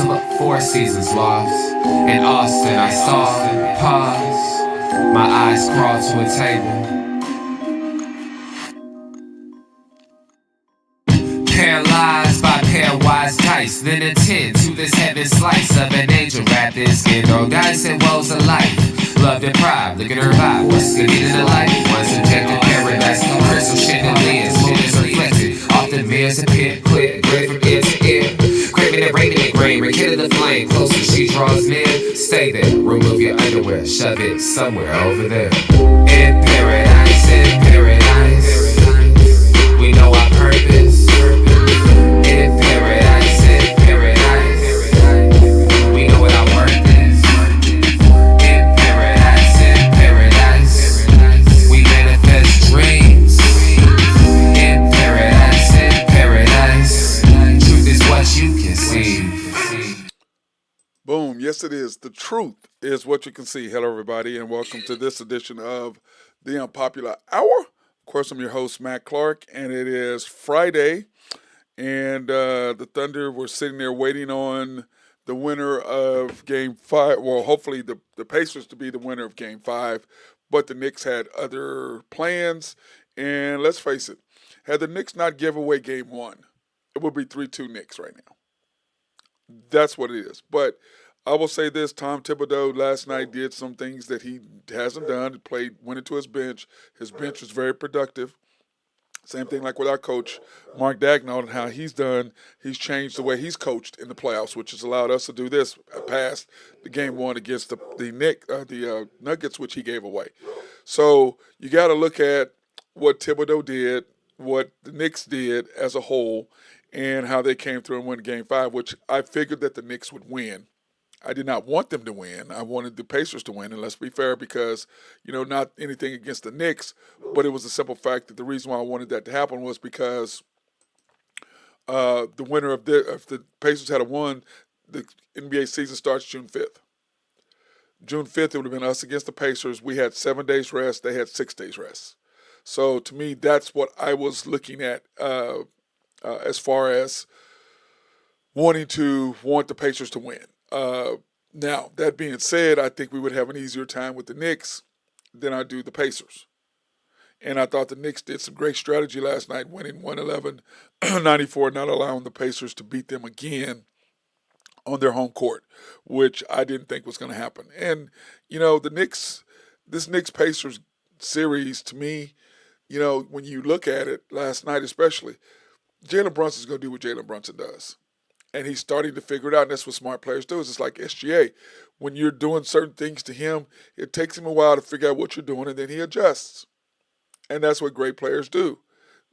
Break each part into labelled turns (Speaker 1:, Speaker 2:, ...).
Speaker 1: of a 4 seasons lost. In Austin, I saw, pause, my eyes crawled to a table. Paralyzed by pairwise dice, then attend to this heaven slice of an angel wrapped in skin on dice and woes of life. Love deprived, look at her vibe, what's the need in the life? One subjective paradise, crystal chandeliers, motives reflected off the mirrors appear quick, great from ear to ear. Craving and raving and grain, rekindle the flame, closer she draws near. Stay there, remove your underwear, shove it somewhere over there. In paradise, we know our purpose. In paradise, we know what our worth is. In paradise, we manifest dreams. In paradise, truth is what you can see.
Speaker 2: Boom. Yes, it is. The truth is what you can see. Hello, everybody, and welcome to this edition of the Unpopular Hour. Of course, I'm your host, Matt Clark, and it is Friday, and the Thunder were sitting there waiting on the winner of Game 5. Well, hopefully the Pacers to be the winner of Game 5, but the Knicks had other plans, and let's face it, had the Knicks not give away Game 1, it would be 3-2 Knicks right now. That's what it is. But I will say this, Tom Thibodeau last night did some things that he hasn't done. He went into his bench. His bench was very productive. Same thing like with our coach, Mark Dagnall, and how he's changed the way he's coached in the playoffs, which has allowed us to do this past the Game 1 against the Nuggets, which he gave away. So you got to look at what Thibodeau did, what the Knicks did as a whole, and how they came through and won Game 5, which I figured that the Knicks would win. I did not want them to win. I wanted the Pacers to win, and let's be fair because, not anything against the Knicks, but it was a simple fact that the reason why I wanted that to happen was because the winner if the Pacers had won, the NBA season starts June 5th. June 5th, it would have been us against the Pacers. We had 7 days rest. They had 6 days rest. So to me, that's what I was looking at as far as want the Pacers to win. Now, that being said, I think we would have an easier time with the Knicks than I do the Pacers. And I thought the Knicks did some great strategy last night, winning 111-94, not allowing the Pacers to beat them again on their home court, which I didn't think was going to happen. And, this Knicks-Pacers series, to me, when you look at it last night especially, Jalen Brunson's going to do what Jalen Brunson does. And he's starting to figure it out, and that's what smart players do. It's like SGA. When you're doing certain things to him, it takes him a while to figure out what you're doing, and then he adjusts. And that's what great players do.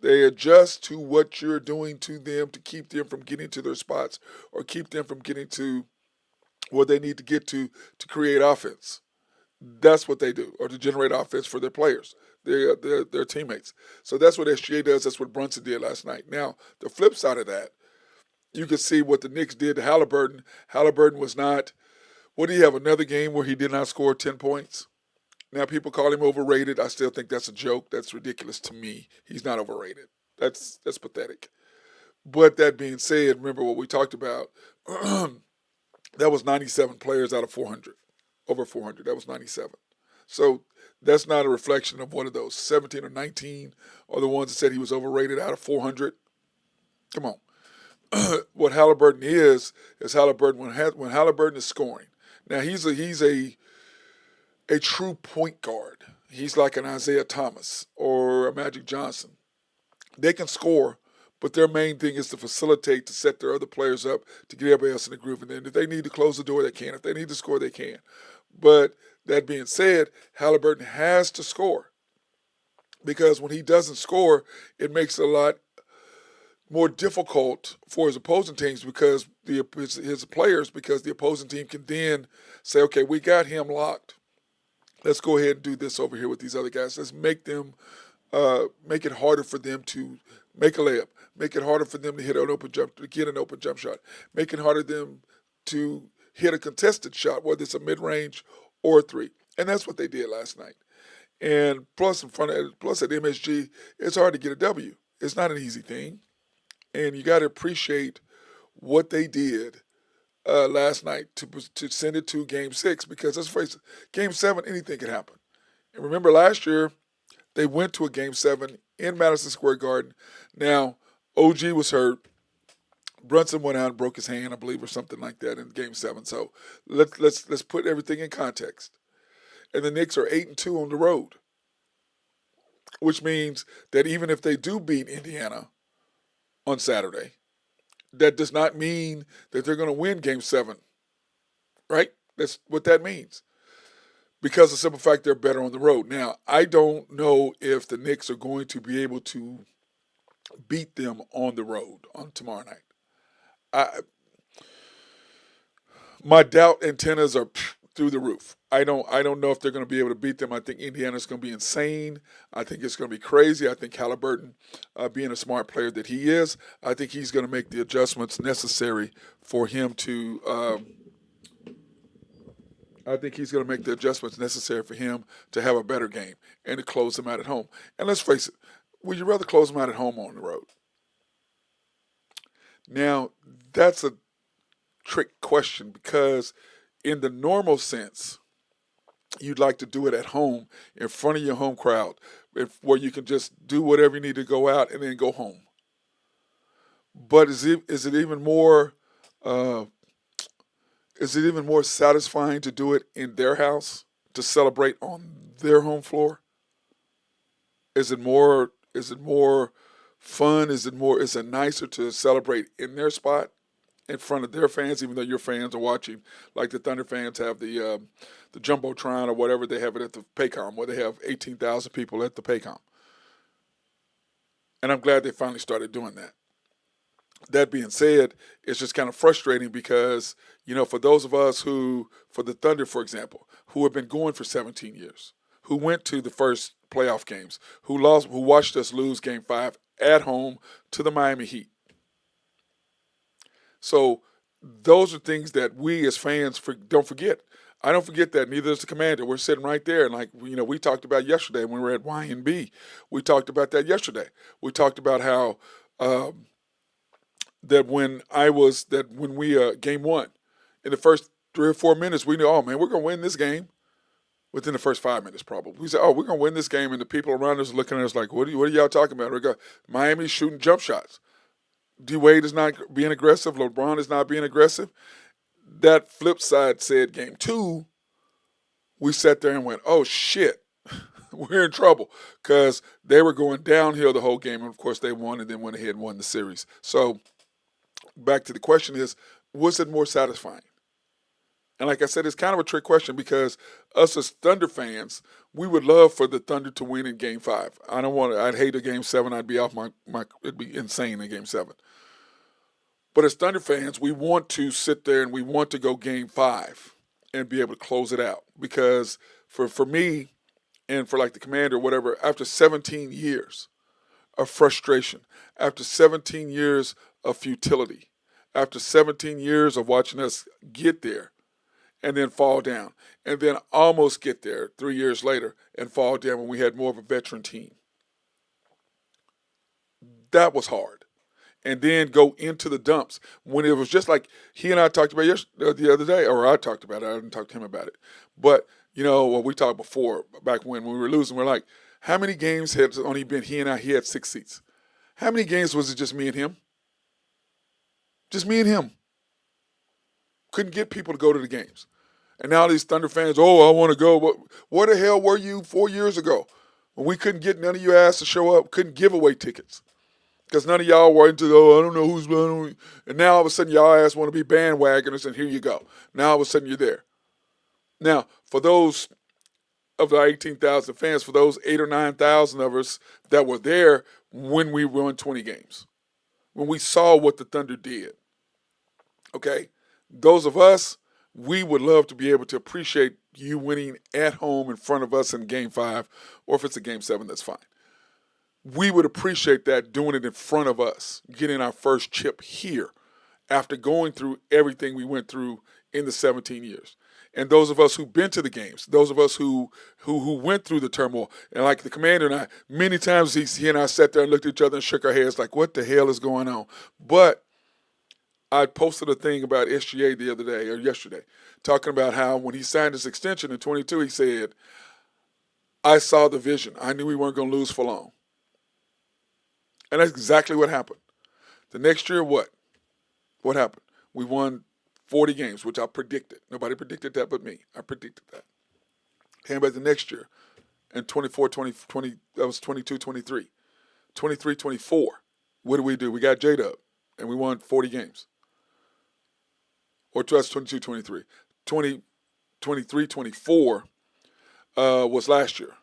Speaker 2: They adjust to what you're doing to them to keep them from getting to their spots or keep them from getting to where they need to get to create offense. That's what they do, or to generate offense for their players, their teammates. So that's what SGA does. That's what Brunson did last night. Now, the flip side of that, you can see what the Knicks did to Halliburton. Halliburton was not – what do you have, another game where he did not score 10 points? Now, people call him overrated. I still think that's a joke. That's ridiculous to me. He's not overrated. That's pathetic. But that being said, remember what we talked about. That was 97 players out of 400, over 400. That was 97. So that's not a reflection of one of those. 17 or 19 are the ones that said he was overrated out of 400. Come on. What Halliburton is Halliburton when Halliburton is scoring. Now he's a true point guard. He's like an Isaiah Thomas or a Magic Johnson. They can score, but their main thing is to facilitate, to set their other players up, to get everybody else in the groove. And then if they need to close the door, they can. If they need to score, they can. But that being said, Halliburton has to score because when he doesn't score, it makes it a lot more difficult for his opposing teams because his players, because the opposing team can then say, okay, we got him locked. Let's go ahead and do this over here with these other guys. Let's make it harder for them to make a layup. Make it harder for them to get an open jump shot. Make it harder for them to hit a contested shot, whether it's a mid-range or a three. And that's what they did last night. And plus at MSG, it's hard to get a W. It's not an easy thing. And you got to appreciate what they did last night to send it to Game 6 because let's face it, Game 7 anything can happen. And remember last year they went to a Game 7 in Madison Square Garden. Now OG was hurt. Brunson went out and broke his hand, I believe, or something like that in Game 7. So let's put everything in context. And the Knicks are 8-2 on the road, which means that even if they do beat Indiana on Saturday, that does not mean that they're going to win Game 7, right? That's what that means. Because of the simple fact they're better on the road. Now, I don't know if the Knicks are going to be able to beat them on the road on tomorrow night. My doubt antennas are through the roof. I don't know if they're going to be able to beat them. I think Indiana's going to be insane. I think it's going to be crazy. I think Halliburton, being a smart player that he is, I think he's going to make the adjustments necessary for him to. I think he's going to make the adjustments necessary for him to have a better game and to close them out at home. And let's face it, would you rather close them out at home or on the road? Now, that's a trick question because in the normal sense, you'd like to do it at home in front of your home crowd where you can just do whatever you need to go out and then go home. But is it even more satisfying to do it in their house to celebrate on their home floor? Is it more fun? Is it nicer to celebrate in their spot in front of their fans, even though your fans are watching, like the Thunder fans have the Jumbotron or whatever they have it at the Paycom, where they have 18,000 people at the Paycom. And I'm glad they finally started doing that. That being said, it's just kind of frustrating because, for those of us for the Thunder, for example, who have been going for 17 years, who went to the first playoff games, who watched us lose Game 5 at home to the Miami Heat. So those are things that we as fans don't forget. I don't forget that. Neither does the commander. We're sitting right there, and we talked about yesterday when we were at Y&B. We talked about that yesterday. We talked about how when we Game 1, in the first 3 or 4 minutes, we knew, oh man, we're gonna win this game. Within the first 5 minutes, probably. We said, oh, we're going to win this game, and the people around us looking at us like, what are y'all talking about? Miami's shooting jump shots. D-Wade is not being aggressive. LeBron is not being aggressive. That flip side said Game 2, we sat there and went, oh, shit, we're in trouble because they were going downhill the whole game, and, of course, they won and then went ahead and won the series. So back to the question is, was it more satisfying? And like I said, it's kind of a trick question because us as Thunder fans, we would love for the Thunder to win in Game 5. I'd hate a Game 7. I'd be off it'd be insane in Game 7. But as Thunder fans, we want to sit there and we want to go Game 5 and be able to close it out. Because for me and for like the commander or whatever, after 17 years of frustration, after 17 years of futility, after 17 years of watching us get there, and then fall down, and then almost get there 3 years later and fall down when we had more of a veteran team. That was hard. And then go into the dumps when it was just like he and I talked about the other day, or I talked about it. I didn't talk to him about it. But, when we talked before, back when we were losing, we're like, how many games had only been he and I? He had 6 seats. How many games was it just me and him? Just me and him. Couldn't get people to go to the games. And now these Thunder fans, I want to go. Where the hell were you 4 years ago when we couldn't get none of you ass to show up, couldn't give away tickets? Because none of y'all were into, I don't know who's going to. And now all of a sudden y'all ass want to be bandwagoners, and here you go. Now all of a sudden you're there. Now, for those of the 18,000 fans, for those 8,000 or 9,000 of us that were there when we won 20 games, when we saw what the Thunder did, okay? Those of us, we would love to be able to appreciate you winning at home in front of us in Game 5, or if it's a Game 7, that's fine. We would appreciate that, doing it in front of us, getting our first chip here after going through everything we went through in the 17 years. And those of us who've been to the games, those of us who went through the turmoil, and like the commander and I, many times he and I sat there and looked at each other and shook our heads like, what the hell is going on? But I posted a thing about SGA the other day or yesterday, talking about how when he signed his extension in 22, he said, I saw the vision. I knew we weren't going to lose for long. And that's exactly what happened. The next year, what? What happened? We won 40 games, which I predicted. Nobody predicted that but me. I predicted that. Came back the next year in 24, 20, that was 22, 23. 23, 24. What did we do? We got J-Dub, and we won 40 games. Or that's 22, 23. 20, 23, 24 was last year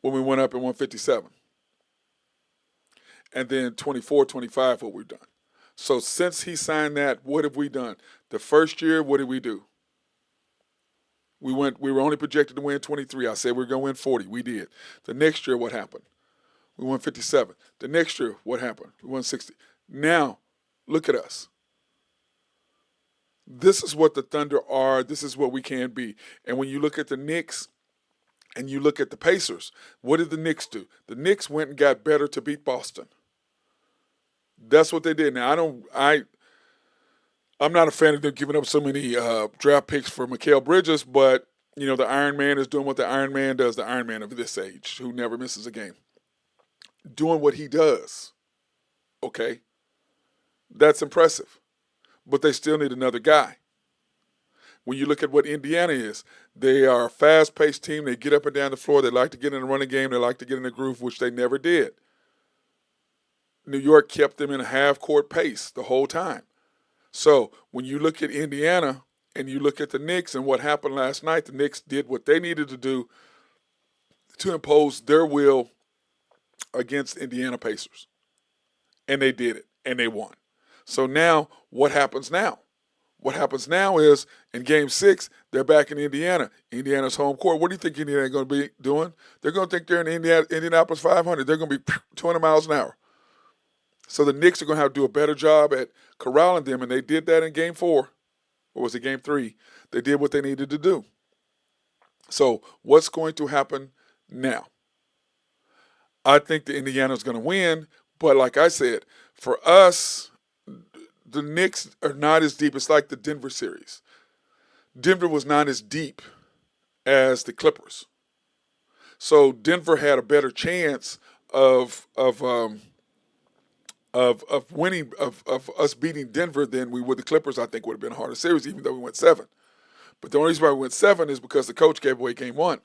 Speaker 2: when we went up and won 57. And then 24, 25, what we've done. So since he signed that, what have we done? The first year, what did we do? We were only projected to win 23. I said we were going to win 40. We did. The next year, what happened? We won 57. The next year, what happened? We won 60. Now, look at us. This is what the Thunder are. This is what we can be. And when you look at the Knicks and you look at the Pacers, what did the Knicks do? The Knicks went and got better to beat Boston. That's what they did. Now, I'm not a fan of them giving up so many draft picks for Mikal Bridges, but, you know, the Iron Man is doing what the Iron Man does, the Iron Man of this age, who never misses a game. Doing what he does, okay? That's impressive. But they still need another guy. When you look at what Indiana is, they are a fast-paced team. They get up and down the floor. They like to get in the running game. They like to get in the groove, which they never did. New York kept them in a half-court pace the whole time. So when you look at Indiana and you look at the Knicks and what happened last night, the Knicks did what they needed to do to impose their will against Indiana Pacers. And they did it, and they won. So now, what happens now? What happens now is, in Game 6, they're back in Indiana. Indiana's home court. What do you think Indiana's going to be doing? They're going to think they're in Indianapolis 500. They're going to be 200 miles an hour. So the Knicks are going to have to do a better job at corralling them, and they did that in Game 4. Or was it Game 3? They did what they needed to do. So what's going to happen now? I think the Indiana's going to win, but like I said, for us, the Knicks are not as deep. It's like the Denver series. Denver was not as deep as the Clippers. So Denver had a better chance of winning, of us beating Denver than we would the Clippers. I think would have been a harder series, even though we went 7. But the only reason why we went 7 is because the coach gave away Game 1.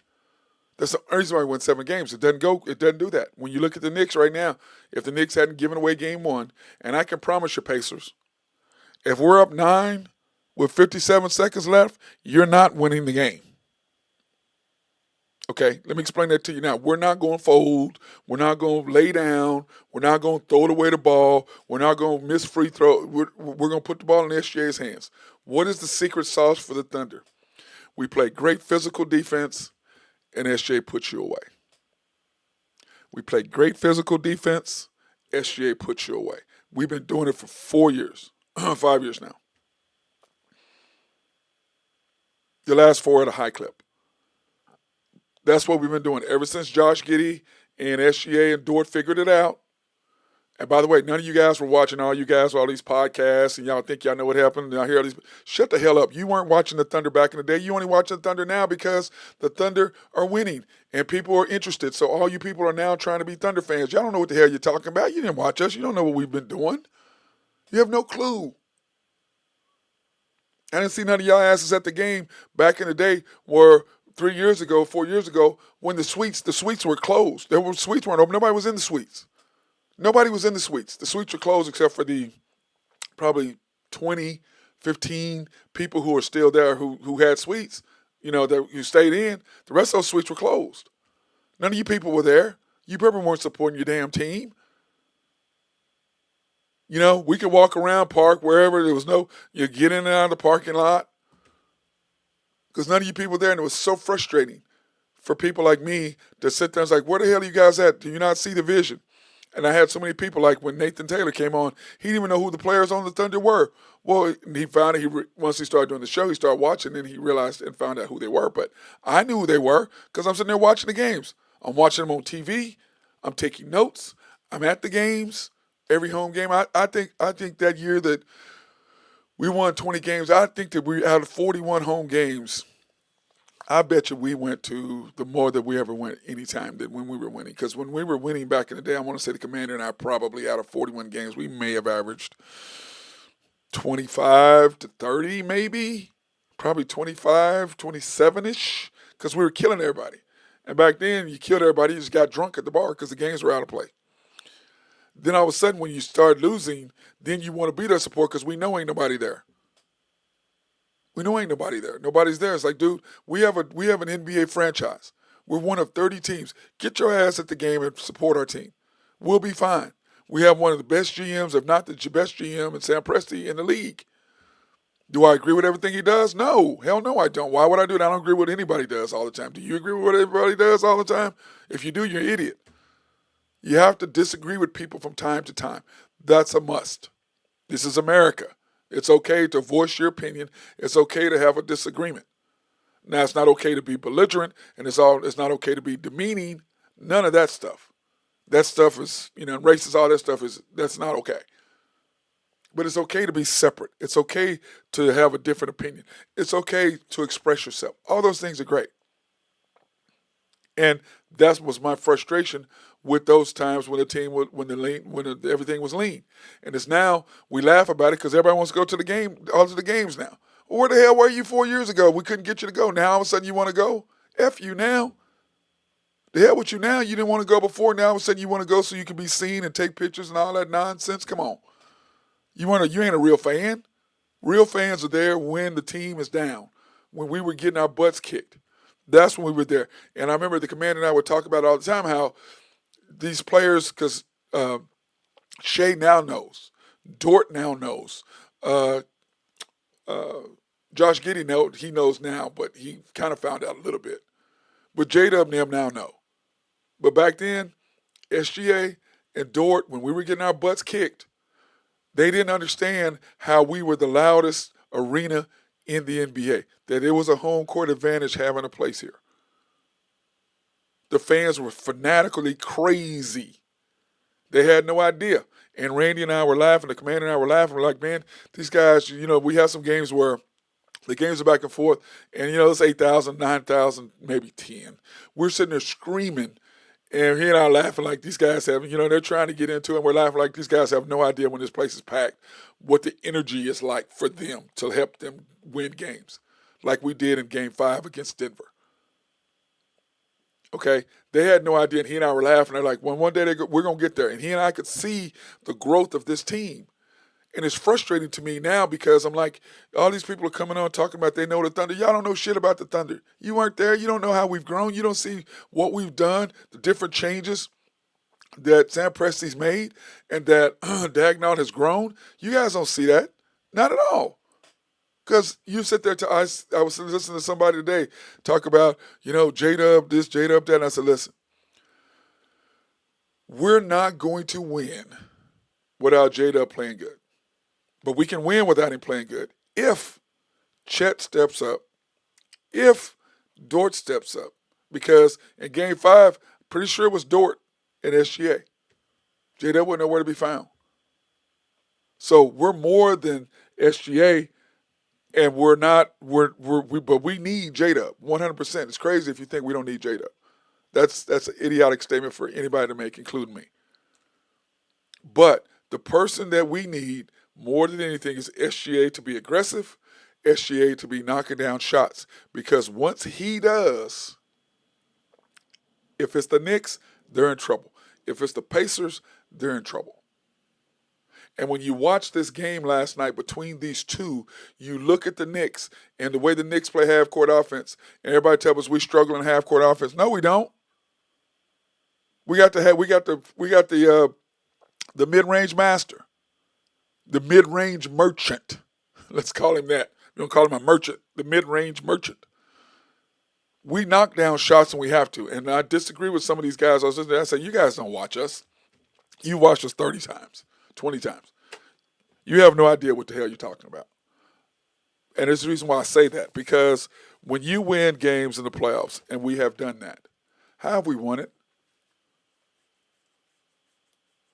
Speaker 2: That's the only reason why we won 7 games. It doesn't do that. When you look at the Knicks right now, if the Knicks hadn't given away Game 1, and I can promise you, Pacers, if we're up 9 with 57 seconds left, you're not winning the game. Okay, let me explain that to you now. We're not going to fold. We're not going to lay down. We're not going to throw away the ball. We're not going to miss free throw. We're going to put the ball in SGA's hands. What is the secret sauce for the Thunder? We play great physical defense, and SGA puts you away. We play great physical defense, SGA puts you away. We've been doing it for 4 years, 5 years now. The last 4 at a high clip. That's what we've been doing ever since Josh Giddey and SGA and Dort figured it out. And by the way, none of you guys were watching all these podcasts, and y'all think y'all know what happened. Y'all hear all these. Shut the hell up. You weren't watching the Thunder back in the day. You only watching the Thunder now because the Thunder are winning, and people are interested. So all you people are now trying to be Thunder fans. Y'all don't know what the hell you're talking about. You didn't watch us. You don't know what we've been doing. You have no clue. I didn't see none of y'all asses at the game back in the day where 3 years ago, 4 years ago, when the suites were closed. Suites weren't open. Nobody was in the suites. Nobody was in the suites. The suites were closed except for the probably 20, 15 people who are still there who had suites, who stayed in. The rest of those suites were closed. None of you people were there. You probably weren't supporting your damn team. We could walk around, park, wherever. There was you get in and out of the parking lot. Because none of you people were there, and it was so frustrating for people like me to sit there and say, where the hell are you guys at? Do you not see the vision? And I had so many people, like when Nathan Taylor came on, he didn't even know who the players on the Thunder were. Well, he found it. Once he started doing the show, he started watching, and he realized and found out who they were. But I knew who they were because I'm sitting there watching the games. I'm watching them on TV. I'm taking notes. I'm at the games. Every home game. I think that year that we won 20 games, I think that we out of 41 home games, I bet you we went to the more that we ever went any time than when we were winning. Because when we were winning back in the day, I want to say the Commander and I probably out of 41 games, we may have averaged 25 to 30 maybe, probably 25, 27-ish, because we were killing everybody. And back then, you killed everybody, you just got drunk at the bar because the games were out of play. Then all of a sudden, when you start losing, then you want to beat our support because we know ain't nobody there. We know ain't nobody there. Nobody's there. It's like, dude, we have an NBA franchise. We're one of 30 teams. Get your ass at the game and support our team. We'll be fine. We have one of the best GMs, if not the best GM, in Sam Presti in the league. Do I agree with everything he does? No. Hell no, I don't. Why would I do that? I don't agree with what anybody does all the time. Do you agree with what everybody does all the time? If you do, you're an idiot. You have to disagree with people from time to time. That's a must. This is America. It's okay to voice your opinion. It's okay to have a disagreement. Now, it's not okay to be belligerent, and it's not okay to be demeaning. None of that stuff. That stuff is, racist, all that stuff that's not okay. But it's okay to be separate. It's okay to have a different opinion. It's okay to express yourself. All those things are great. And that was my frustration with those times when the team everything was lean. And it's now we laugh about it because everybody wants to go to the game, all of the games now. Well, where the hell were you 4 years ago? We couldn't get you to go. Now all of a sudden you want to go? F you now. The hell with you now. You didn't want to go before. Now all of a sudden you want to go so you can be seen and take pictures and all that nonsense. Come on. You ain't a real fan. Real fans are there when the team is down, when we were getting our butts kicked. That's when we were there. And I remember the Commander and I would talk about it all the time how these players, because Shea now knows, Dort now knows, Josh Giddey he knows now, but he kind of found out a little bit. But J-Dub and them now know. But back then, SGA and Dort, when we were getting our butts kicked, they didn't understand how we were the loudest arena in the NBA, that it was a home court advantage having a place here. The fans were fanatically crazy. They had no idea. And Randy and I were laughing, the Commander and I were laughing. We're like, man, these guys, we have some games where the games are back and forth, and, it's 8,000, 9,000, maybe 10. We're sitting there screaming, and he and I are laughing like these guys have, they're trying to get into it, and we're laughing like these guys have no idea when this place is packed what the energy is like for them to help them win games, like we did in Game 5 against Denver. Okay? They had no idea, and he and I were laughing. They're like, well, one day we're going to get there. And he and I could see the growth of this team. And it's frustrating to me now because I'm like, all these people are coming on talking about they know the Thunder. Y'all don't know shit about the Thunder. You weren't there. You don't know how we've grown. You don't see what we've done, the different changes that Sam Presti's made and that Dagnall has grown. You guys don't see that. Not at all. Because you sit there, I was listening to somebody today talk about, J-Dub this, J-Dub that. And I said, listen, we're not going to win without J-Dub playing good. But we can win without him playing good if Chet steps up, if Dort steps up. Because in Game 5, pretty sure it was Dort and SGA. J-Dub wasn't nowhere to be found. So we're more than SGA, and but we need J-Dub 100%. It's crazy if you think we don't need J-Dub. That's an idiotic statement for anybody to make, including me. But the person that we need more than anything is SGA to be aggressive, SGA to be knocking down shots. Because once he does, if it's the Knicks, they're in trouble. If it's the Pacers, they're in trouble. And when you watch this game last night between these two, you look at the Knicks and the way the Knicks play half-court offense, and everybody tells us we struggle in half-court offense. No, we don't. We got the mid-range master. The mid-range merchant. Let's call him that. We don't call him a merchant. The mid-range merchant. We knock down shots when we have to. And I disagree with some of these guys. I was listening to that. I said, you guys don't watch us. You watch us 30 times, 20 times. You have no idea what the hell you're talking about. And there's the reason why I say that. Because when you win games in the playoffs, and we have done that, how have we won it?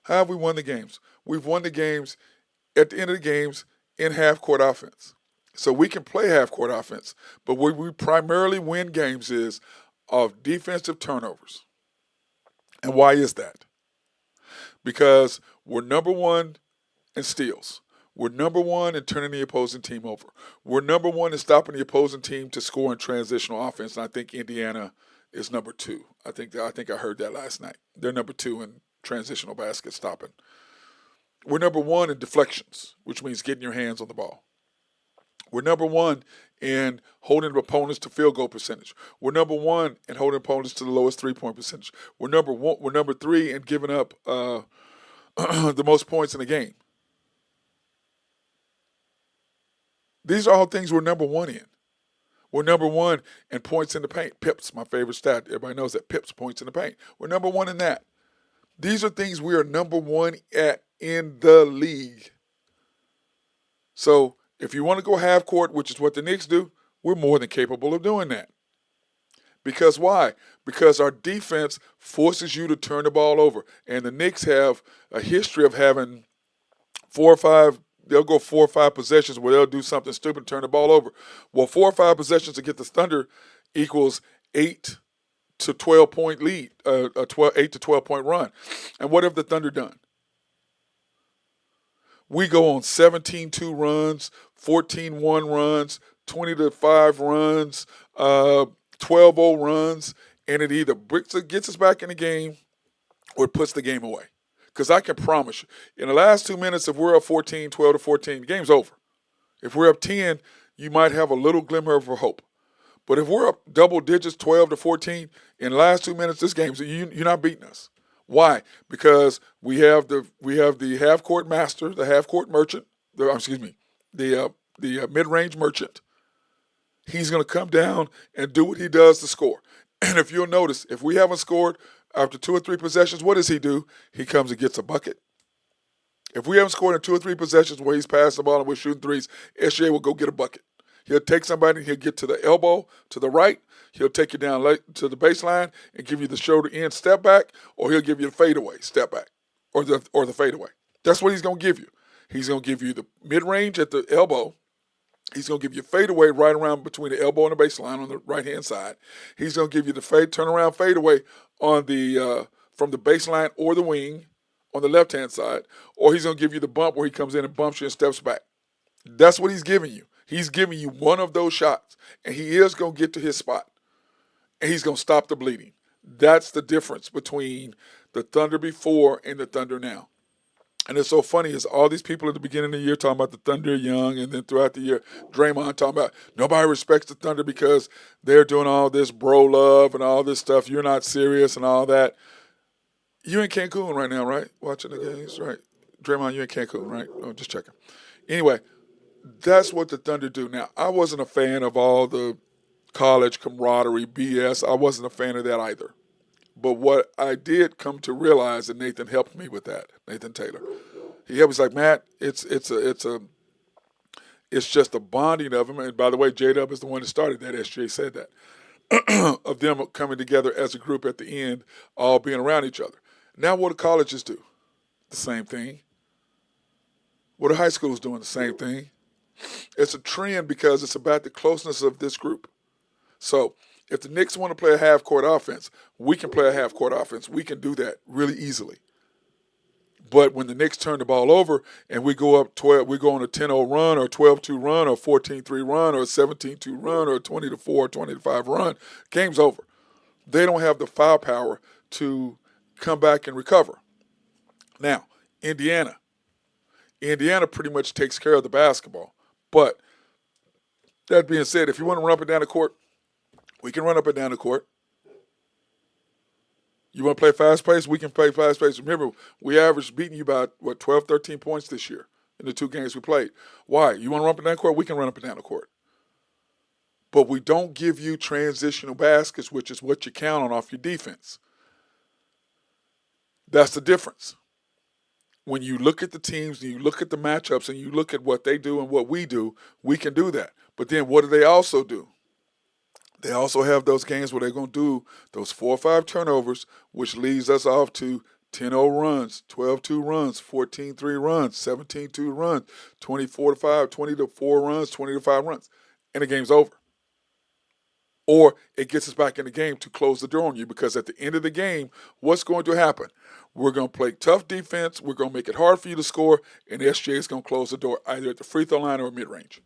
Speaker 2: How have we won the games? We've won the games at the end of the games in half court offense. So we can play half court offense, but where we primarily win games is of defensive turnovers. And why is that? Because we're number one in steals. We're number one in turning the opposing team over. We're number one in stopping the opposing team to score in transitional offense. And I think Indiana is number two. I think I heard that last night. They're number two in transitional basket stopping. We're number one in deflections, which means getting your hands on the ball. We're number one in holding opponents to field goal percentage. We're number one in holding opponents to the lowest 3-point percentage. We're number one. We're number three in giving up the most points in the game. These are all things we're number one in. We're number one in points in the paint. Pips, my favorite stat. Everybody knows that Pips, points in the paint. We're number one in that. These are things we are number one at in the league. So if you want to go half court, which is what the Knicks do, we're more than capable of doing that. Because why? Because our defense forces you to turn the ball over. And the Knicks have a history of having they'll go 4 or 5 possessions where they'll do something stupid and turn the ball over. Well, 4 or 5 possessions to get the Thunder equals 8 to 12 point lead, 8 to 12 point run. And what have the Thunder done? We go on 17-2 runs, 14-1 runs, 20-5 runs, 12-0 runs, and it either gets us back in the game or it puts the game away. Because I can promise you, in the last 2 minutes, if we're up 14, 12 to 14, the game's over. If we're up 10, you might have a little glimmer of hope. But if we're up double digits, 12 to 14, in the last 2 minutes, this game's you're not beating us. Why? Because we have the half court master, the half court merchant, the mid-range merchant. He's going to come down and do what he does to score. And if you'll notice, if we haven't scored after 2 or 3 possessions, what does he do? He comes and gets a bucket. If we haven't scored in 2 or 3 possessions where he's passing the ball and we're shooting threes, SJ will go get a bucket. He'll take somebody and he'll get to the elbow, to the right. He'll take you down to the baseline and give you the shoulder in step back, or he'll give you the fadeaway step back, or the fadeaway. That's what he's going to give you. He's going to give you the mid-range at the elbow. He's going to give you a fadeaway right around between the elbow and the baseline on the right-hand side. He's going to give you the turnaround fadeaway on the from the baseline or the wing on the left-hand side, or he's going to give you the bump where he comes in and bumps you and steps back. That's what he's giving you. He's giving you one of those shots, and he is going to get to his spot, and he's going to stop the bleeding. That's the difference between the Thunder before and the Thunder now. And it's so funny is all these people at the beginning of the year talking about the Thunder young, and then throughout the year, Draymond talking about nobody respects the Thunder because they're doing all this bro love and all this stuff. You're not serious and all that. You in Cancun right now, right? Watching the games, right? Draymond, you in Cancun, right? Oh, just checking. Anyway, that's what the Thunder do. Now, I wasn't a fan of all the college camaraderie BS. I wasn't a fan of that either. But what I did come to realize, and Nathan helped me with that, Nathan Taylor. He was like, Matt, it's just a bonding of them. And by the way, J-Dub is the one that started that. SJ said that. Of them coming together as a group at the end, all being around each other. Now what do colleges do? The same thing. What are high schools doing? The same thing. It's a trend because it's about the closeness of this group. So if the Knicks want to play a half-court offense, we can play a half-court offense. We can do that really easily. But when the Knicks turn the ball over and we go up 12, we go on a 10-0 run or 12-2 run or 14-3 run or 17-2 run or 20-4, 20-5 run, game's over. They don't have the firepower to come back and recover. Now, Indiana pretty much takes care of the basketball. But that being said, if you want to run up and down the court, we can run up and down the court. You want to play fast pace? We can play fast pace. Remember, we averaged beating you by, 12, 13 points this year in the 2 games we played. Why? You want to run up and down the court? We can run up and down the court. But we don't give you transitional baskets, which is what you count on off your defense. That's the difference. When you look at the teams and you look at the matchups and you look at what they do and what we do, we can do that. But then what do they also do? They also have those games where they're going to do those 4 or 5 turnovers, which leads us off to 10-0 runs, 12-2 runs, 14-3 runs, 17-2 runs, 24-5, 20-4 runs, 20-5 runs, and the game's over. Or it gets us back in the game to close the door on you, because at the end of the game, what's going to happen? We're going to play tough defense. We're going to make it hard for you to score, and SJ is going to close the door either at the free throw line or mid-range,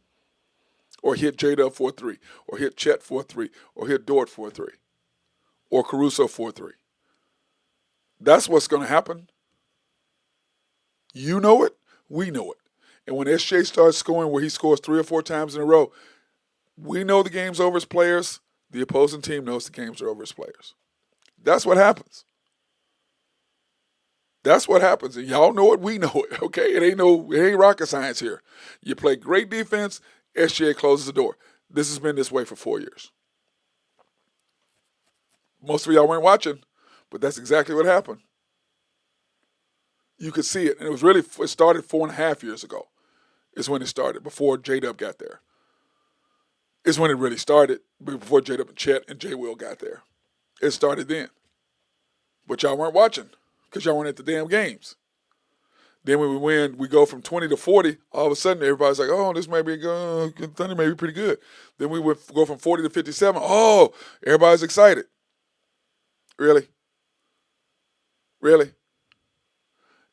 Speaker 2: or hit J-Dub for a 3, or hit Chet for a 3, or hit Dort for a 3, or Caruso for a 3. That's what's going to happen. You know it. We know it. And when SJ starts scoring where he scores 3 or 4 times in a row, we know the game's over as players. The opposing team knows the games are over as players. That's what happens. That's what happens. And y'all know it. We know it. Okay? It ain't rocket science here. You play great defense, SGA closes the door. This has been this way for 4 years. Most of y'all weren't watching, but that's exactly what happened. You could see it. And it started 4.5 years ago. Is when it started, before J-Dub got there. Is when it really started, before J-Dub and Chet and J-Will got there. It started then. But y'all weren't watching, because y'all weren't at the damn games. Then when we win, we go from 20 to 40. All of a sudden, everybody's like, oh, this may be good. Thunder may be pretty good. Then we would go from 40 to 57. Oh, everybody's excited. Really? Really?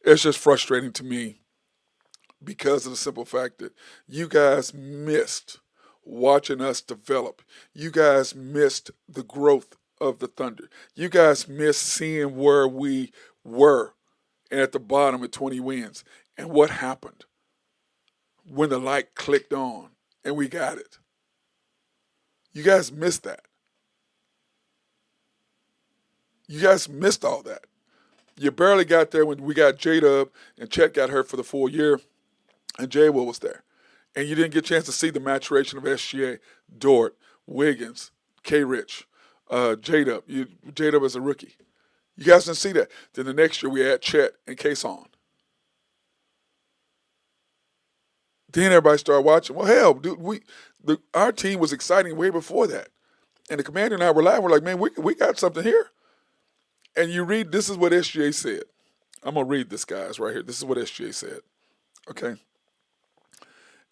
Speaker 2: It's just frustrating to me because of the simple fact that you guys missed watching us develop. You guys missed the growth of the Thunder. You guys missed seeing where we were at the bottom at 20 wins. And what happened when the light clicked on and we got it. You guys missed that. You guys missed all that. You barely got there when we got J-Dub and Chet got hurt for the full year, and J-Will was there. And you didn't get a chance to see the maturation of SGA, Dort, Wiggins, K-Rich, J-Dub. J-Dub as a rookie. You guys didn't see that. Then the next year we had Chet and Kason. Then everybody started watching. Well, hell, dude, our team was exciting way before that. And the commander and I were laughing. We're like, man, we got something here. And you read, this is what SGA said. I'm going to read this, guys, right here. This is what SGA said. Okay?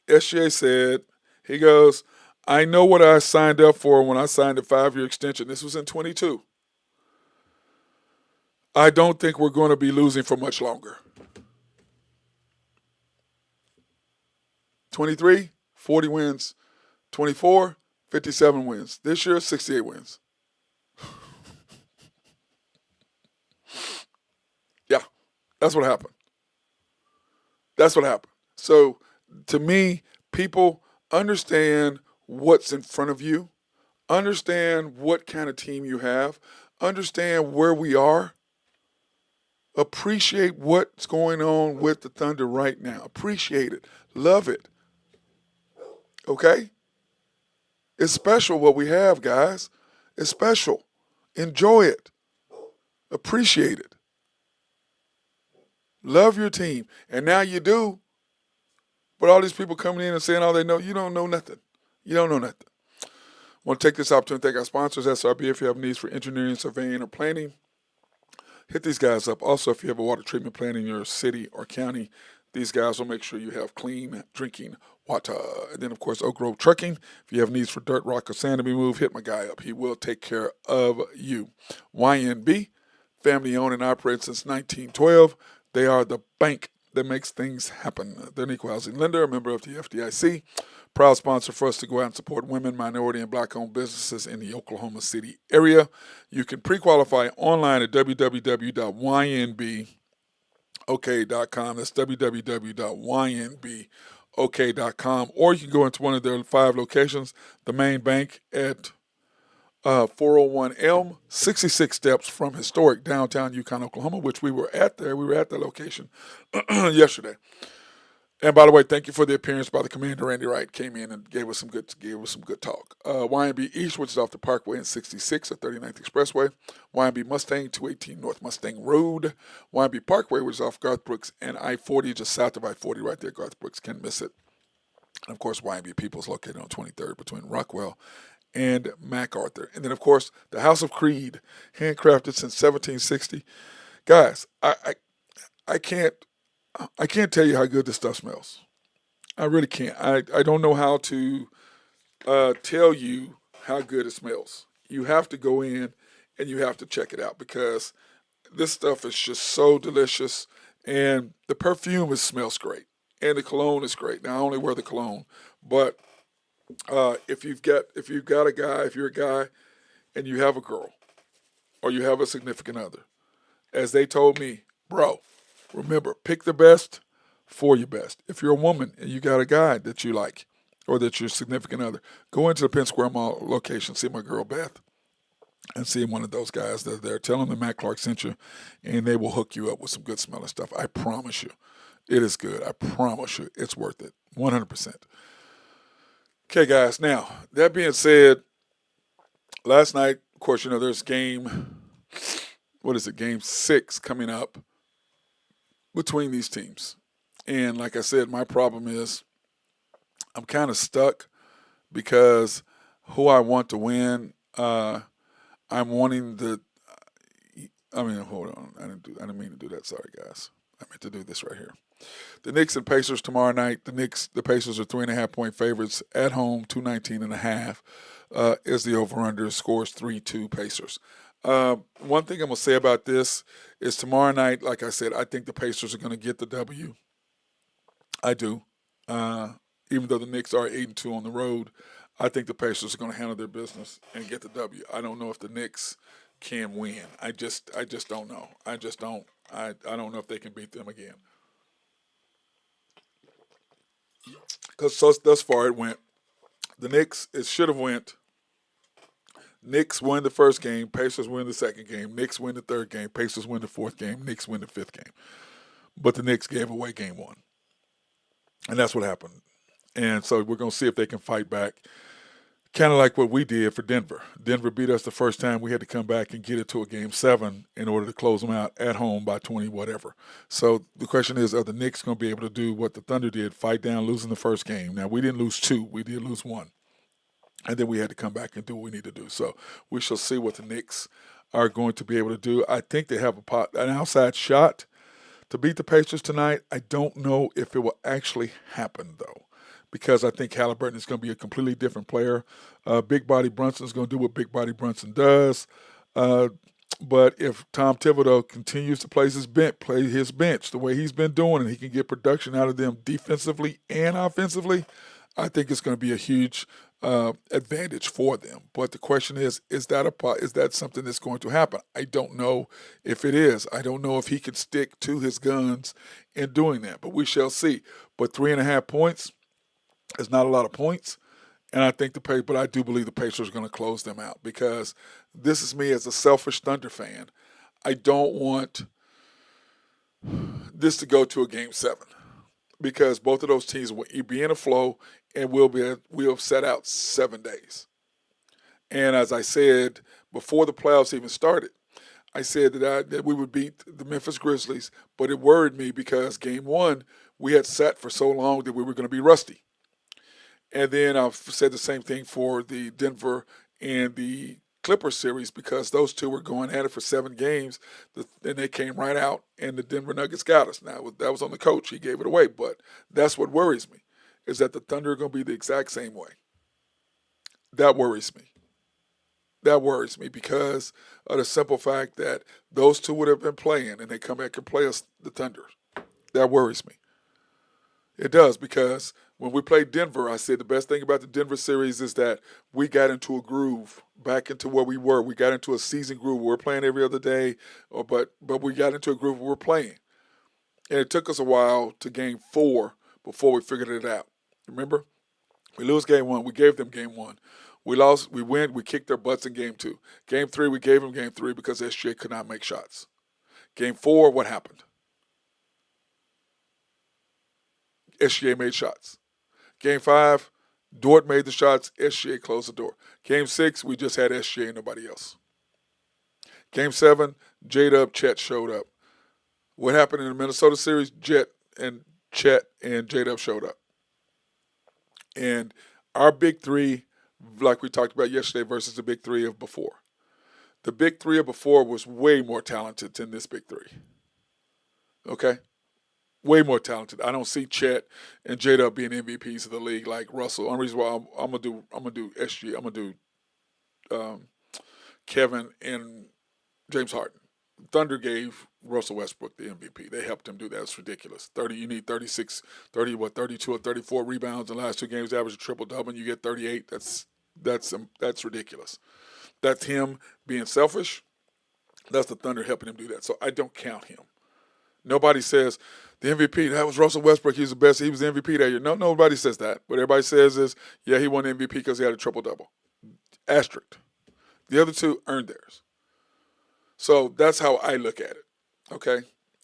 Speaker 2: SGA said, he goes, I know what I signed up for when I signed a 5-year extension. This was in 22. I don't think we're going to be losing for much longer. 23, 40 wins. 24, 57 wins. This year, 68 wins. Yeah, that's what happened. That's what happened. So, to me, people understand what's in front of you, understand what kind of team you have, understand where we are, appreciate what's going on with the Thunder right now. Appreciate it. Love it. Okay? It's special what we have, guys. It's special. Enjoy it. Appreciate it. Love your team. And now you do. But all these people coming in and saying all they know, you don't know nothing. You don't know nothing. I want to take this opportunity to thank our sponsors, SRB. If you have needs for engineering, surveying, or planning, hit these guys up. Also, if you have a water treatment plant in your city or county, these guys will make sure you have clean drinking water. And then, of course, Oak Grove Trucking. If you have needs for dirt, rock, or sand to be moved, hit my guy up. He will take care of you. YNB, family owned and operated since 1912. They are the bank that makes things happen. They're an equal housing lender, a member of the FDIC. Proud sponsor for us to go out and support women, minority, and black-owned businesses in the Oklahoma City area. You can pre-qualify online at www.ynbok.com. That's www.ynbok.com. Or you can go into one of their 5 locations, the main bank at 401 Elm, 66 steps from historic downtown Yukon, Oklahoma, which we were at there. We were at that location yesterday. And by the way, thank you for the appearance by the commander. Randy Wright came in and gave us some good talk. YNB East, which is off the Parkway and 66 at 39th Expressway. YNB Mustang, 218 North Mustang Road. YNB Parkway, which is off Garth Brooks and I-40, just south of I-40 right there. Garth Brooks, can't miss it. And of course, YNB People's located on 23rd between Rockwell and MacArthur. And then, of course, the House of Creed, handcrafted since 1760. Guys, I can't I can't tell you how good this stuff smells. I really can't. I don't know how to tell you how good it smells. You have to go in and you have to check it out because this stuff is just so delicious, and the perfume smells great, and the cologne is great. Now I only wear the cologne, but if you've got a guy, if you're a guy and you have a girl or you have a significant other, as they told me, bro, remember pick the best for your best. If you're a woman and you got a guy that you like or that your significant other, go into the Penn Square Mall location, see my girl Beth, and see one of those guys that are there. Tell them that Matt Clark sent you, and they will hook you up with some good smelling stuff. I promise you. It is good. I promise you. It's worth it. 100%. Okay, guys. Now, that being said, last night, of course, there's what is it, game 6 coming up between these teams. And like I said, my problem is I'm kind of stuck because who I want to win, I'm wanting the. I mean, hold on. I didn't mean to do that. Sorry, guys. I meant to do this right here. The Knicks and Pacers tomorrow night. The Pacers are 3.5-point favorites at home. 219.5 is the over/under. Scores 3-2 Pacers. One thing I'm gonna say about this is tomorrow night. Like I said, I think the Pacers are gonna get the W. I do. Even though the Knicks are 8-2 on the road, I think the Pacers are going to handle their business and get the W. I don't know if the Knicks can win. I just don't know. I just don't. I don't know if they can beat them again. Because thus far it went. The Knicks, it should have went. Knicks win the first game. Pacers win the second game. Knicks win the third game. Pacers win the fourth game. Knicks win the fifth game. But the Knicks gave away game 1. And that's what happened. And so we're going to see if they can fight back. Kind of like what we did for Denver. Denver beat us the first time. We had to come back and get it to a game 7 in order to close them out at home by 20 whatever. So the question is, are the Knicks going to be able to do what the Thunder did, fight down losing the first game? Now, we didn't lose 2. We did lose 1. And then we had to come back and do what we need to do. So we shall see what the Knicks are going to be able to do. I think they have an outside shot to beat the Pacers tonight. I don't know if it will actually happen, though, because I think Halliburton is going to be a completely different player. Big Body Brunson is going to do what Big Body Brunson does. But if Tom Thibodeau continues to play his bench the way he's been doing, and he can get production out of them defensively and offensively, I think it's going to be a huge advantage for them. But the question is that something that's going to happen? I don't know if it is. I don't know if he can stick to his guns in doing that, but we shall see. But 3.5 points is not a lot of points. And but I do believe the Pacers are going to close them out because this is me as a selfish Thunder fan. I don't want this to go to a game 7 because both of those teams will be in a flow and we'll have set out 7 days. And as I said before the playoffs even started, I said that we would beat the Memphis Grizzlies, but it worried me because game 1 we had sat for so long that we were going to be rusty. And then I've said the same thing for the Denver and the Clippers series because those two were going at it for 7 games, and they came right out, and the Denver Nuggets got us. Now, that was on the coach. He gave it away, but that's what worries me, is that the Thunder are going to be the exact same way. That worries me. That worries me because of the simple fact that those two would have been playing, and they come back and play us, the Thunder. That worries me. It does because when we played Denver, I said the best thing about the Denver series is that we got into a groove, back into where we were. We got into a season groove. We were playing every other day, but we got into a groove where we were playing. And it took us a while to game 4 before we figured it out. Remember? We lose game 1. We gave them game 1. We lost. We win. We kicked their butts in game 2. Game 3, we gave them game 3 because SGA could not make shots. Game 4, what happened? SGA made shots. Game 5, Dort made the shots. SGA closed the door. Game 6, we just had SGA and nobody else. Game 7, J-Dub, Chet showed up. What happened in the Minnesota series? Chet and J-Dub showed up. And our big 3, like we talked about yesterday, versus the big 3 of before. The big three of before was way more talented than this big three. Okay? Way more talented. I don't see Chet and J-Dub being MVPs of the league like Russell. Only reason why I'm gonna do SG. I'm gonna do um, Kevin and James Harden. Thunder gave Russell Westbrook the MVP. They helped him do that. It's ridiculous. 30, you need 36, 32 or 34 rebounds in the last 2 games, average a triple double, and you get 38. That's ridiculous. That's him being selfish. That's the Thunder helping him do that. So I don't count him. Nobody says the MVP, that was Russell Westbrook. He's the best. He was the MVP that year. No, nobody says that. What everybody says is, yeah, he won the MVP because he had a triple double. Asterisk. The other two earned theirs. So that's how I look at it. Okay?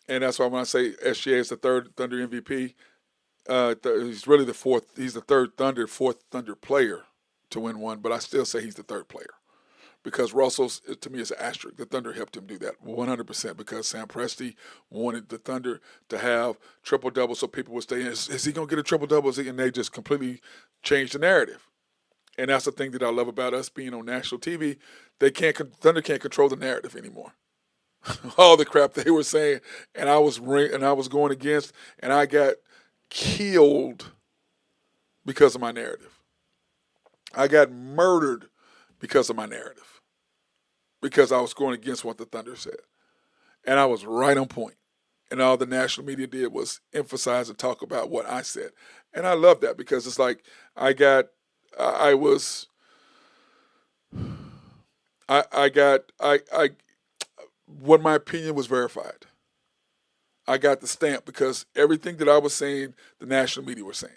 Speaker 2: And that's why when I say SGA is the third Thunder MVP, he's really the fourth. He's the fourth Thunder player to win one, but I still say he's the third player. Because Russell's, to me, is an asterisk. The Thunder helped him do that 100% because Sam Presti wanted the Thunder to have triple-double so people would stay in. Is he going to get a triple-double? And they just completely changed the narrative. And that's the thing that I love about us being on national TV. Thunder can't control the narrative anymore. All the crap they were saying, and I was going against, and I got killed because of my narrative. I got murdered because of my narrative. Because I was going against what the Thunder said. And I was right on point. And all the national media did was emphasize and talk about what I said. And I love that because it's like when my opinion was verified. I got the stamp because everything that I was saying, the national media was saying.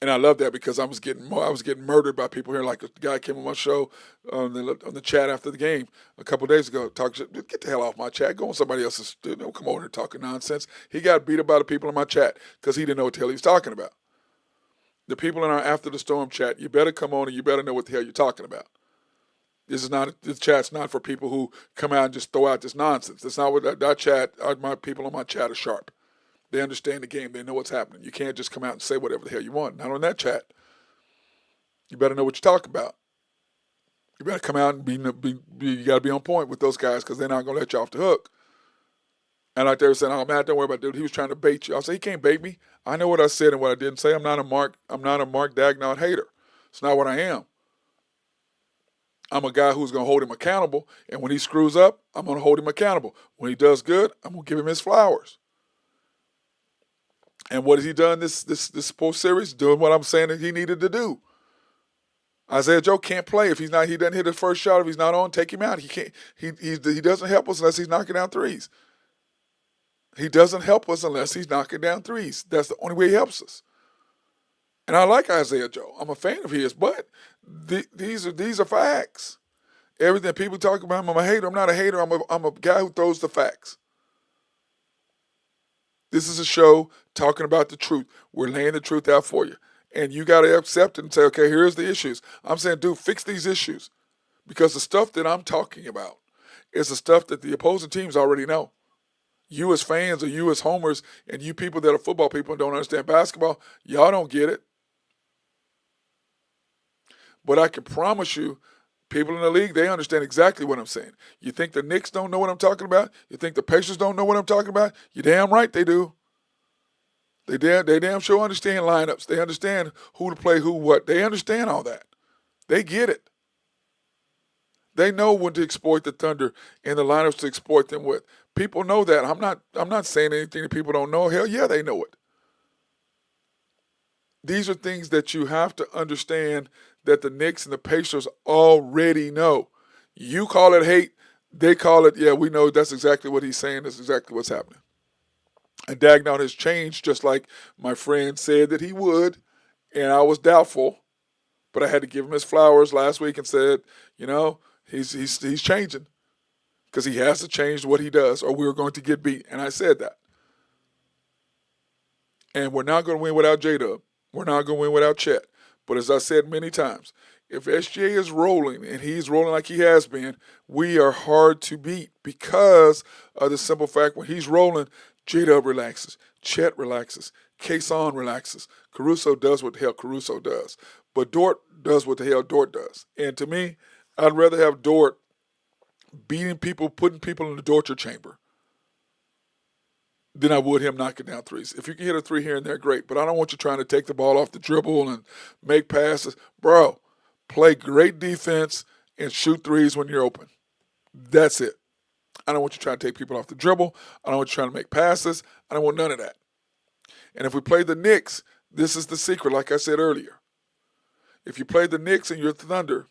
Speaker 2: And I love that because I was getting murdered by people here. Like a guy came on my show on the chat after the game a couple of days ago. Get the hell off my chat. Go on somebody else's. Don't come over here talking nonsense. He got beat up by the people in my chat because he didn't know what the hell he was talking about. The people in our After the Storm chat, you better come on and you better know what the hell you're talking about. This chat's not for people who come out and just throw out this nonsense. That's not what that chat. My people on my chat are sharp. They understand the game. They know what's happening. You can't just come out and say whatever the hell you want. Not on that chat. You better know what you're talking about. You better come out and you got to be on point with those guys because they're not going to let you off the hook. And like they were saying, oh man, don't worry about that. He was trying to bait you. I said, he can't bait me. I know what I said and what I didn't say. I'm not a Mark Dagnall hater. It's not what I am. I'm a guy who's going to hold him accountable. And when he screws up, I'm going to hold him accountable. When he does good, I'm going to give him his flowers. And what has he done this post series? Doing what I'm saying that he needed to do. Isaiah Joe can't play if he doesn't hit the first shot. If he's not on, take him out. He can't. He doesn't help us unless he's knocking down threes. He doesn't help us unless he's knocking down threes. That's the only way he helps us. And I like Isaiah Joe. I'm a fan of his, but these are facts. Everything people talk about him, I'm a hater. I'm not a hater. I'm a guy who throws the facts. This is a show talking about the truth. We're laying the truth out for you. And you got to accept it and say, okay, here's the issues. I'm saying, dude, fix these issues. Because the stuff that I'm talking about is the stuff that the opposing teams already know. You as fans or you as homers and you people that are football people and don't understand basketball, y'all don't get it. But I can promise you, people in the league, they understand exactly what I'm saying. You think the Knicks don't know what I'm talking about? You think the Pacers don't know what I'm talking about? You're damn right they do. They damn sure understand lineups. They understand who to play, who, what. They understand all that. They get it. They know when to exploit the Thunder and the lineups to exploit them with. People know that. I'm not saying anything that people don't know. Hell yeah, they know it. These are things that you have to understand that the Knicks and the Pacers already know. You call it hate. They call it, yeah, we know that's exactly what he's saying. That's exactly what's happening. And Dagnall has changed just like my friend said that he would, and I was doubtful. But I had to give him his flowers last week and said, you know, he's changing because he has to change what he does or we're going to get beat. And I said that. And we're not going to win without J-Dub. We're not going to win without Chet. But as I said many times, if SGA is rolling and he's rolling like he has been, we are hard to beat because of the simple fact when he's rolling, J-Dub relaxes, Chet relaxes, Kason relaxes, Caruso does what the hell Caruso does. But Dort does what the hell Dort does. And to me, I'd rather have Dort beating people, putting people in the torture chamber than I would him knocking down threes. If you can hit a three here and there, great. But I don't want you trying to take the ball off the dribble and make passes. Bro, play great defense and shoot threes when you're open. That's it. I don't want you trying to take people off the dribble. I don't want you trying to make passes. I don't want none of that. And if we play the Knicks, this is the secret, like I said earlier. If you play the Knicks and you're the Thunder,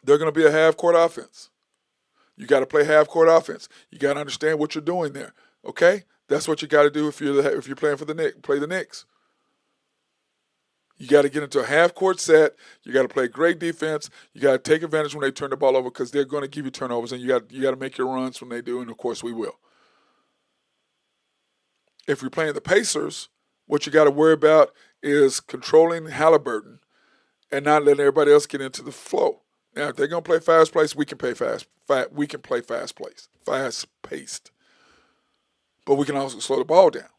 Speaker 2: they're going to be a half-court offense. You got to play half-court offense. You got to understand what you're doing there. Okay? That's what you got to do if you're playing for the Knicks. Play the Knicks. You got to get into a half-court set. You got to play great defense. You got to take advantage when they turn the ball over because they're going to give you turnovers, and you got to make your runs when they do, and of course we will. If you're playing the Pacers, what you got to worry about is controlling Halliburton and not letting everybody else get into the flow. Now, if they're going to play fast pace, we can play fast. We can play fast paced. But we can also slow the ball down.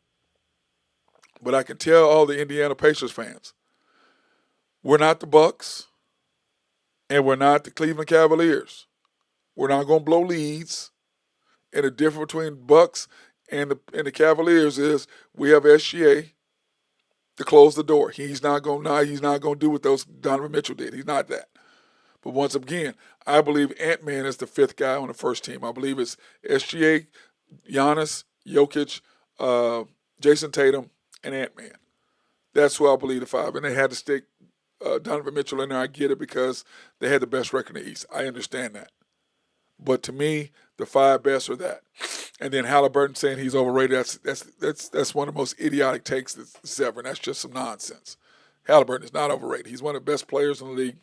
Speaker 2: But I can tell all the Indiana Pacers fans, we're not the Bucks, and we're not the Cleveland Cavaliers. We're not going to blow leads. And the difference between Bucks and the Cavaliers is we have SGA to close the door. He's not going to do what those Donovan Mitchell did. He's not that. But once again, I believe Ant-Man is the fifth guy on the first team. I believe it's SGA, Giannis, Jokic, Jason Tatum, and Ant-Man. That's who I believe the five. And they had to stick Donovan Mitchell in there. I get it because they had the best record in the East. I understand that. But to me, the five best are that. And then Halliburton saying he's overrated, that's one of the most idiotic takes that's ever, and that's just some nonsense. Halliburton is not overrated. He's one of the best players in the league.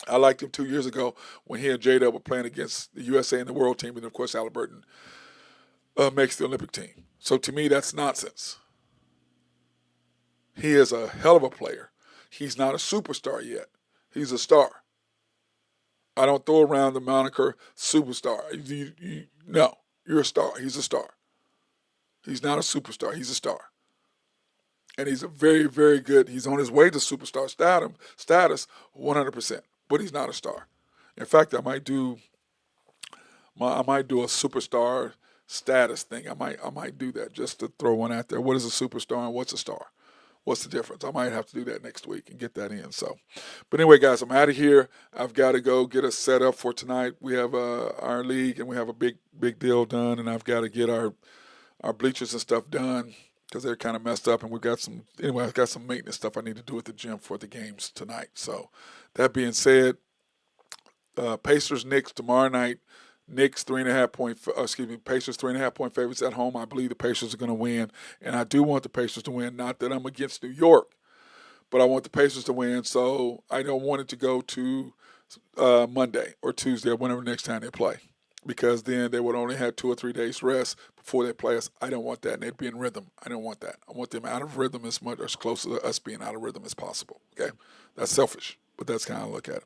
Speaker 2: I liked him 2 years ago when he and J-Dub were playing against the USA and the world team, and of course Halliburton makes the Olympic team. So to me, that's nonsense. He is a hell of a player. He's not a superstar yet. He's a star. I don't throw around the moniker superstar. No, you're a star. He's a star. He's not a superstar. He's a star. And he's a very, very good, he's on his way to superstar status 100%, but he's not a star. In fact, I might do a superstar status thing. I might do that just to throw one out there. What is a superstar and what's a star? What's the difference? I might have to do that next week and get that in. So, but anyway, guys, I'm out of here. I've got to go get us set up for tonight. We have our league and we have a big deal done, and I've got to get our bleachers and stuff done because they're kind of messed up, and I've got some maintenance stuff I need to do at the gym for the games tonight. So, that being said, Pacers Knicks tomorrow night. Knicks Pacers 3.5 point favorites at home. I believe the Pacers are going to win, and I do want the Pacers to win. Not that I'm against New York, but I want the Pacers to win. So I don't want it to go to Monday or Tuesday or whenever next time they play, because then they would only have 2 or 3 days rest before they play us. I don't want that, and they'd be in rhythm. I don't want that. I want them out of rhythm as close to us being out of rhythm as possible. Okay, that's selfish, but that's kind of how I look at it.